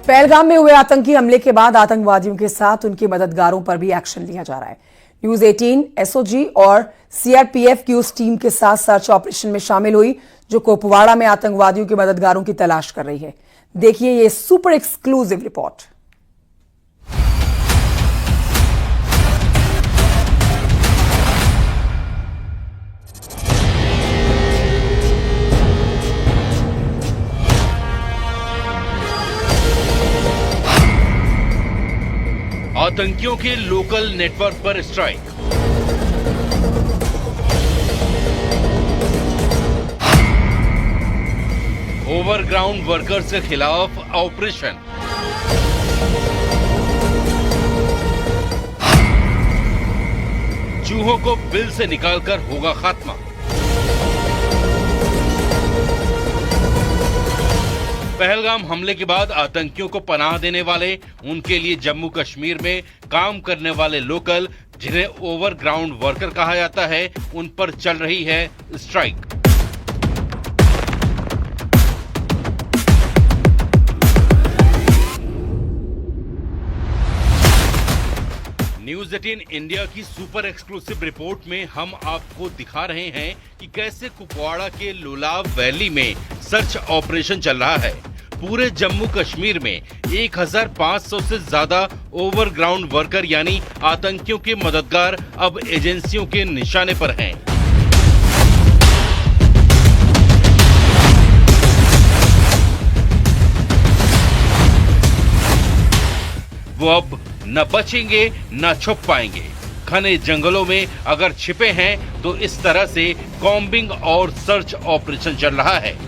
पहलगाम में हुए आतंकी हमले के बाद आतंकवादियों के साथ उनके मददगारों पर भी एक्शन लिया जा रहा है। न्यूज 18 एसओजी और सीआरपीएफ की उस टीम के साथ सर्च ऑपरेशन में शामिल हुई जो कुपवाड़ा में आतंकवादियों के मददगारों की तलाश कर रही है। देखिए ये सुपर एक्सक्लूसिव रिपोर्ट। आतंकियों के लोकल नेटवर्क पर स्ट्राइक। ओवरग्राउंड वर्कर्स के खिलाफ ऑपरेशन। चूहों को बिल से निकालकर होगा खात्मा। पहलगाम हमले के बाद आतंकियों को पनाह देने वाले, उनके लिए जम्मू कश्मीर में काम करने वाले लोकल, जिन्हें ओवरग्राउंड वर्कर कहा जाता है, उन पर चल रही है स्ट्राइक। न्यूज 18 इंडिया की सुपर एक्सक्लूसिव रिपोर्ट में हम आपको दिखा रहे हैं कि कैसे कुपवाड़ा के लोलाब वैली में सर्च ऑपरेशन चल रहा है। पूरे जम्मू कश्मीर में 1500 से ज्यादा ओवरग्राउंड वर्कर यानी आतंकियों के मददगार अब एजेंसियों के निशाने पर हैं। वो अब न बचेंगे न छुप पाएंगे। घने जंगलों में अगर छिपे हैं तो इस तरह से कॉम्बिंग और सर्च ऑपरेशन चल रहा है।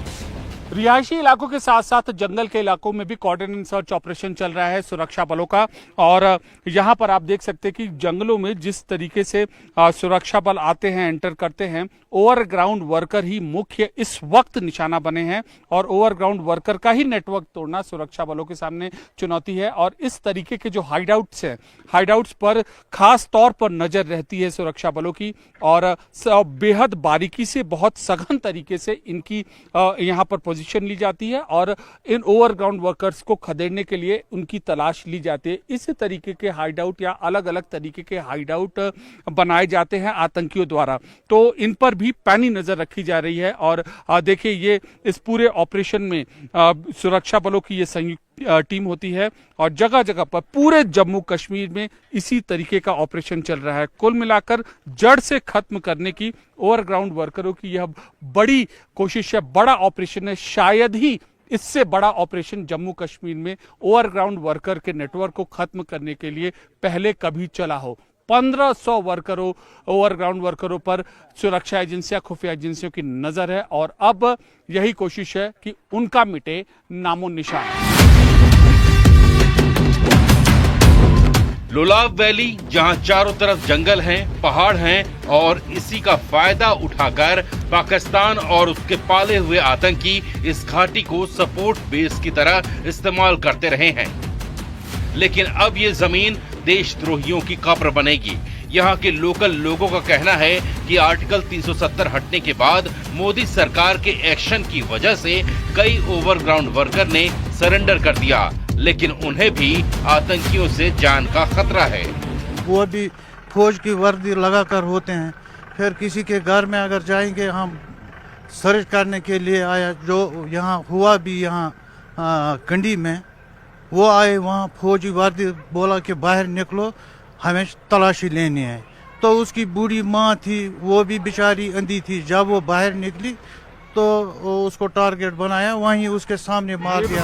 रिहायशी इलाकों के साथ साथ जंगल के इलाकों में भी कोऑर्डिनेट सर्च ऑपरेशन चल रहा है सुरक्षा बलों का। और यहाँ पर आप देख सकते हैं कि जंगलों में जिस तरीके से सुरक्षा बल आते हैं, एंटर करते हैं, ओवरग्राउंड वर्कर ही मुख्य इस वक्त निशाना बने हैं। और ओवरग्राउंड वर्कर का ही नेटवर्क तोड़ना सुरक्षा बलों के सामने चुनौती है। और इस तरीके के जो हाइडआउट्स हैं, हाइडआउट्स पर खास तौर पर नजर रहती है सुरक्षा बलों की। और बेहद बारीकी से, बहुत सघन तरीके से इनकी यहाँ पर पोजीशन ली जाती है और इन ओवरग्राउंड वर्कर्स को खदेड़ने के लिए उनकी तलाश ली जाती है। इस तरीके के हाइडआउट या अलग अलग तरीके के हाइडआउट बनाए जाते हैं आतंकियों द्वारा, तो इन पर भी पैनी नजर रखी जा रही है। और देखिए ये इस पूरे ऑपरेशन में सुरक्षा बलों की ये संयुक्त टीम होती है और जगह जगह पर पूरे जम्मू कश्मीर में इसी तरीके का ऑपरेशन चल रहा है। कुल मिलाकर जड़ से खत्म करने की ओवरग्राउंड वर्करों की यह बड़ी कोशिश है, बड़ा ऑपरेशन है। शायद ही इससे बड़ा ऑपरेशन जम्मू कश्मीर में ओवरग्राउंड वर्कर के नेटवर्क को खत्म करने के लिए पहले कभी चला हो। 1500 वर्करों, ओवरग्राउंड वर्करों पर सुरक्षा एजेंसियां, खुफिया एजेंसियों की नजर है और अब यही कोशिश है कि उनका मिटे नामो निशान। लोलाब वैली, जहां चारों तरफ जंगल हैं, पहाड़ हैं और इसी का फायदा उठाकर पाकिस्तान और उसके पाले हुए आतंकी इस घाटी को सपोर्ट बेस की तरह इस्तेमाल करते रहे हैं। लेकिन अब ये जमीन देशद्रोहियों की कब्र बनेगी। यहाँ के लोकल लोगों का कहना है कि आर्टिकल 370 हटने के बाद मोदी सरकार के एक्शन की वजह से कई ओवरग्राउंड वर्कर ने सरेंडर कर दिया, लेकिन उन्हें भी आतंकियों से जान का खतरा है। वो भी फौज की वर्दी लगाकर होते हैं। फिर किसी के घर में अगर जाएंगे, हम सर्च करने के लिए आया, जो यहाँ हुआ भी यहाँ कंडी में, वो आए वहाँ फौजी वर्दी, बोला कि बाहर निकलो, हमें तलाशी लेनी है। तो उसकी बूढ़ी माँ थी, वो भी बेचारी अंधी थी। जब वो बाहर निकली तो उसको टारगेट बनाया, वहीं उसके सामने मार दिया।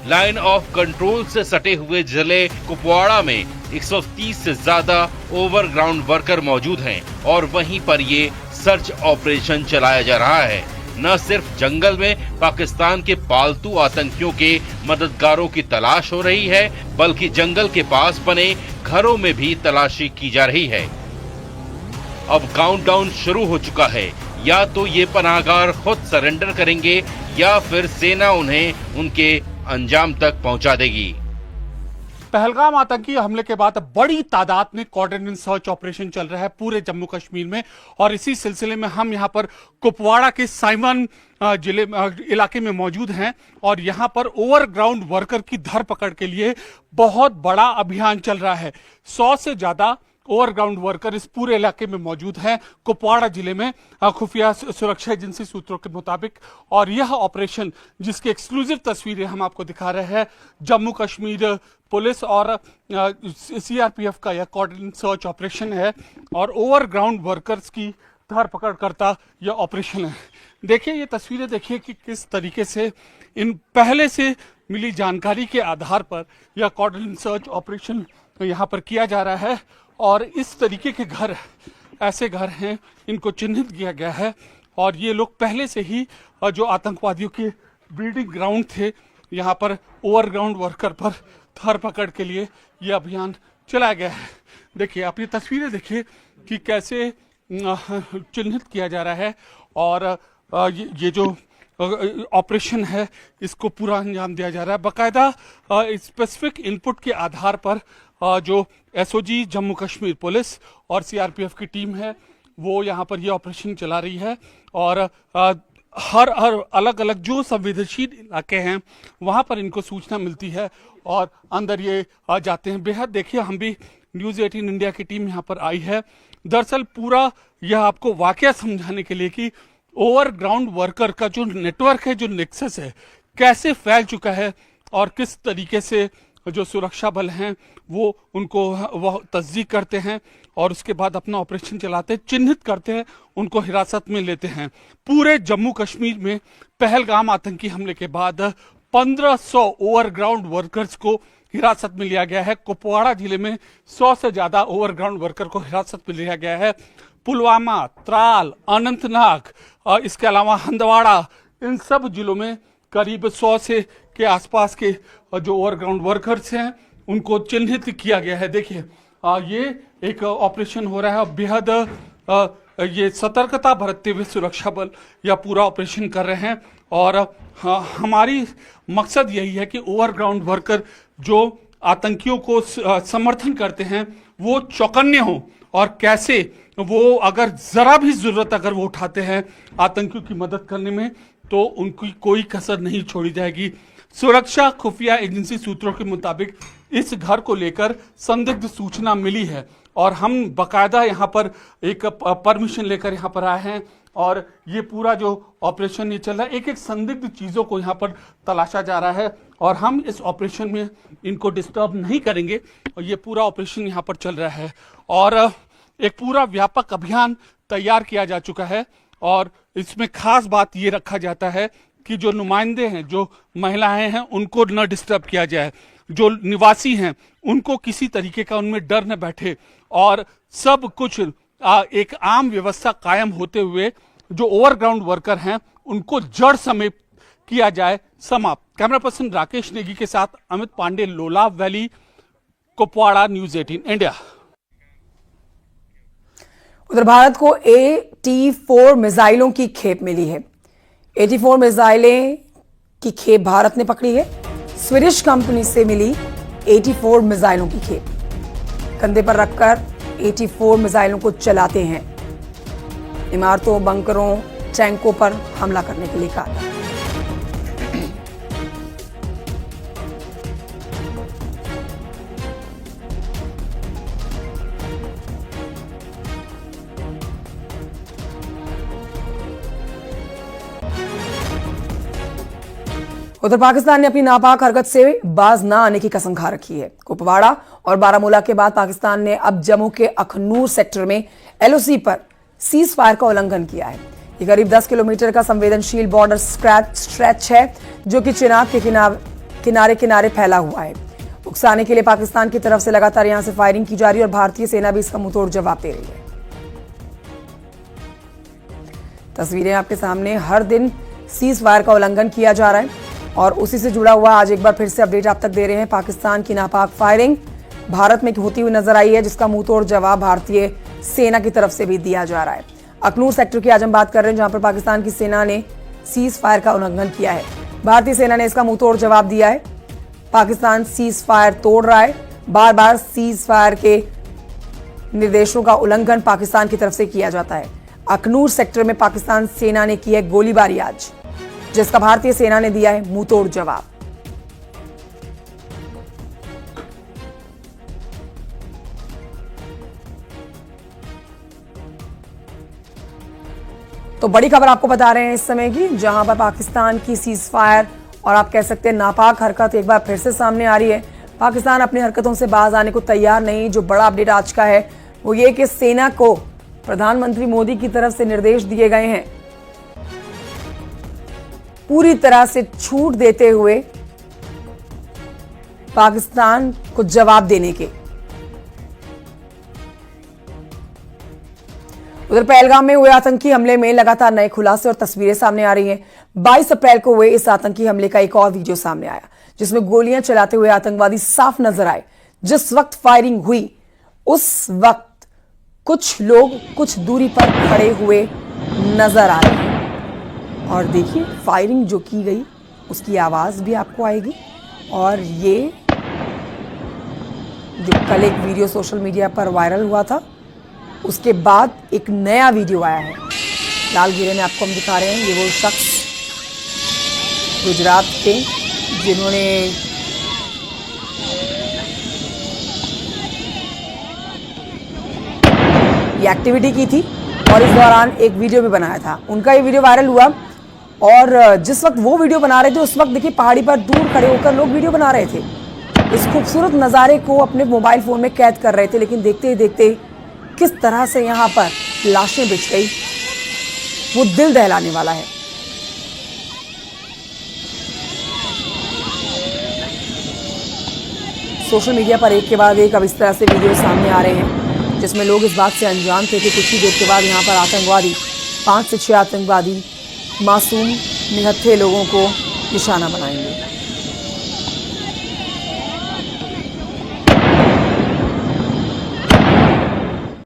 लाइन ऑफ कंट्रोल से सटे हुए जिले कुपवाड़ा में 130 से ज्यादा ओवरग्राउंड वर्कर मौजूद हैं और वहीं पर ये सर्च ऑपरेशन चलाया जा रहा है। न सिर्फ जंगल में पाकिस्तान के पालतू आतंकियों के मददगारों की तलाश हो रही है, बल्कि जंगल के पास बने घरों में भी तलाशी की जा रही है। अब काउंटडाउन शुरू हो चुका है। या तो ये पनाहगार खुद सरेंडर करेंगे या फिर सेना उन्हें उनके अंजाम तक पहुंचा देगी। पहलगाम आतंकी हमले के बाद बड़ी तादाद में कोऑर्डिनेशन सर्च ऑपरेशन चल रहा है पूरे जम्मू कश्मीर में, और इसी सिलसिले में हम यहां पर कुपवाड़ा के साइमन जिले इलाके में मौजूद हैं, और यहां पर ओवरग्राउंड वर्कर की धरपकड़ के लिए बहुत बड़ा अभियान चल रहा है। 100 से ज्यादा ओवरग्राउंड वर्कर इस पूरे इलाके में मौजूद हैं कुपवाड़ा जिले में, खुफिया सुरक्षा एजेंसी सूत्रों के मुताबिक। और यह ऑपरेशन जिसकी एक्सक्लूसिव तस्वीरें हम आपको दिखा रहे हैं, जम्मू कश्मीर पुलिस और सीआरपीएफ का यह कोऑर्डिनेशन सर्च ऑपरेशन है, और ओवरग्राउंड वर्कर्स की धरपकड़ करता यह ऑपरेशन है। देखिए ये तस्वीरें, देखिए कि किस तरीके से इन पहले से मिली जानकारी के आधार पर यह कोऑर्डिनेशन सर्च ऑपरेशन यहाँ पर किया जा रहा है। और इस तरीके के घर, ऐसे घर हैं, इनको चिन्हित किया गया है, और ये लोग पहले से ही जो आतंकवादियों के ब्रीडिंग ग्राउंड थे, यहाँ पर ओवरग्राउंड वर्कर पर धरपकड़ के लिए ये अभियान चलाया गया है। देखिए आप ये तस्वीरें देखिए कि कैसे चिन्हित किया जा रहा है, और ये जो ऑपरेशन है इसको पूरा अंजाम दिया जा रहा है। बाकायदा स्पेसिफिक इनपुट के आधार पर जो एसओजी जम्मू कश्मीर पुलिस और सीआरपीएफ की टीम है वो यहाँ पर ये ऑपरेशन चला रही है, और हर अलग अलग जो संवेदनशील इलाके हैं वहाँ पर इनको सूचना मिलती है और अंदर ये आ जाते हैं। बेहद देखिए, हम भी न्यूज़ 18 इंडिया की टीम यहाँ पर आई है दरअसल पूरा यह आपको वाकया समझाने के लिए कि ओवरग्राउंड वर्कर का जो नेटवर्क है, जो नेक्सस है, कैसे फैल चुका है, और किस तरीके से जो सुरक्षा बल हैं वो उनको वह तस्दीक करते हैं और उसके बाद अपना ऑपरेशन चलाते हैं, चिन्हित करते हैं, उनको हिरासत में लेते हैं। पूरे जम्मू कश्मीर में पहलगाम आतंकी हमले के बाद 1500 ओवरग्राउंड वर्कर्स को हिरासत में लिया गया है। कुपवाड़ा जिले में 100 से ज्यादा ओवरग्राउंड वर्कर को हिरासत में लिया गया है। पुलवामा, त्राल, अनंतनाग, इसके अलावा हंदवाड़ा, इन सब जिलों में करीब 100 से के आसपास के जो ओवरग्राउंड वर्कर्स हैं उनको चिन्हित किया गया है। देखिए ये एक ऑपरेशन हो रहा है, बेहद ये सतर्कता बरतते हुए सुरक्षा बल यह पूरा ऑपरेशन कर रहे हैं, और हमारी मकसद यही है कि ओवरग्राउंड वर्कर जो आतंकियों को समर्थन करते हैं वो चौकन्ने हों, और कैसे वो अगर जरा भी जरूरत अगर वो उठाते हैं आतंकियों की मदद करने में तो उनकी कोई कसर नहीं छोड़ी जाएगी। सुरक्षा खुफिया एजेंसी सूत्रों के मुताबिक इस घर को लेकर संदिग्ध सूचना मिली है और हम बकायदा यहाँ पर एक परमिशन लेकर यहाँ पर आए हैं, और ये पूरा जो ऑपरेशन ये चल रहा है, एक एक संदिग्ध चीज़ों को यहाँ पर तलाशा जा रहा है और हम इस ऑपरेशन में इनको डिस्टर्ब नहीं करेंगे। और ये पूरा ऑपरेशन यहाँ पर चल रहा है और एक पूरा व्यापक अभियान तैयार किया जा चुका है, और इसमें खास बात ये रखा जाता है कि जो नुमाइंदे हैं, जो महिलाएं हैं, उनको न डिस्टर्ब किया जाए, जो निवासी हैं उनको किसी तरीके का उनमें डर न बैठे, और सब कुछ एक आम व्यवस्था कायम होते हुए जो ओवरग्राउंड वर्कर हैं उनको जड़ समेत किया जाए समाप्त। कैमरा पर्सन राकेश नेगी के साथ Amit Pandey, Lolab valley, Kupwara, news 18 India. उधर भारत को AT-4 मिसाइलों की खेप मिली है। AT-4 मिसाइलें की खेप भारत ने पकड़ी है। स्वीडिश कंपनी से मिली AT-4 मिसाइलों की खेप कंधे पर रखकर AT-4 मिसाइलों को चलाते हैं। इमारतों, बंकरों, टैंकों पर हमला करने के लिए कहा। उधर पाकिस्तान ने अपनी नापाक हरकत से बाज न आने की कसम खा रखी है। कुपवाड़ा और बारामूला के बाद पाकिस्तान ने अब जम्मू के अखनूर सेक्टर में LOC पर सीज फायर का उल्लंघन किया है। ये करीब 10 किलोमीटर का संवेदनशील बॉर्डर स्ट्रेच है जो कि चिनाब के किनारे किनारे फैला हुआ है। उकसाने के लिए पाकिस्तान की तरफ से लगातार यहां से फायरिंग की जा रही है और भारतीय सेना भी इसका मुंहतोड़ जवाब दे रही है। तस्वीरें आपके सामने, हर दिन सीज फायर का उल्लंघन किया जा रहा है और उसी से जुड़ा हुआ आज एक बार फिर से अपडेट आप तक दे रहे हैं। पाकिस्तान की नापाक फायरिंग भारत में होती हुई नजर आई है, जिसका मुंहतोड़ जवाब भारतीय सेना की तरफ से भी दिया जा रहा है। अखनूर सेक्टर की आज हम बात कर रहे हैं, जहां पर पाकिस्तान की सेना ने सीज फायर का उल्लंघन किया है। भारतीय सेना ने इसका मुंहतोड़ जवाब दिया है। पाकिस्तान सीज फायर तोड़ रहा है बार बार सीज फायर के निर्देशों का उल्लंघन पाकिस्तान की तरफ से किया जाता है। अखनूर सेक्टर में पाकिस्तान सेना ने की है गोलीबारी आज, जिसका भारतीय सेना ने दिया है मुंहतोड़ जवाब। तो बड़ी खबर आपको बता रहे हैं इस समय की, जहां पर पाकिस्तान की सीज फायर और आप कह सकते हैं नापाक हरकत एक बार फिर से सामने आ रही है। पाकिस्तान अपनी हरकतों से बाज आने को तैयार नहीं। जो बड़ा अपडेट आज का है वो ये कि सेना को प्रधानमंत्री मोदी की तरफ से निर्देश दिए गए हैं पूरी तरह से छूट देते हुए पाकिस्तान को जवाब देने के। उधर पहलगाम में हुए आतंकी हमले में लगातार नए खुलासे और तस्वीरें सामने आ रही हैं। 22 अप्रैल को हुए इस आतंकी हमले का एक और वीडियो सामने आया, जिसमें गोलियां चलाते हुए आतंकवादी साफ नजर आए। जिस वक्त फायरिंग हुई उस वक्त कुछ लोग कुछ दूरी पर खड़े हुए नजर आ रहे हैं। और देखिए, फायरिंग जो की गई उसकी आवाज भी आपको आएगी। और ये जो कल एक वीडियो सोशल मीडिया पर वायरल हुआ था, उसके बाद एक नया वीडियो आया है। लाल घेरे में आपको हम दिखा रहे हैं, ये वो शख्स गुजरात के जिन्होंने ये एक्टिविटी की थी और इस दौरान एक वीडियो भी बनाया था। उनका ये वीडियो वायरल हुआ और जिस वक्त वो वीडियो बना रहे थे उस वक्त देखिए पहाड़ी पर दूर खड़े होकर लोग वीडियो बना रहे थे। इस खूबसूरत नज़ारे को अपने मोबाइल फोन में कैद कर रहे थे, लेकिन देखते ही देखते किस तरह से यहाँ पर लाशें बिछ गई वो दिल दहलाने वाला है। सोशल मीडिया पर एक के बाद एक अब इस तरह से वीडियो सामने आ रहे हैं, जिसमें लोग इस बात से अनजान थे कि कुछ ही देर के बाद यहाँ पर आतंकवादी 5 से 6 आतंकवादी मासूम निहत्थे लोगों को निशाना बनाएंगे।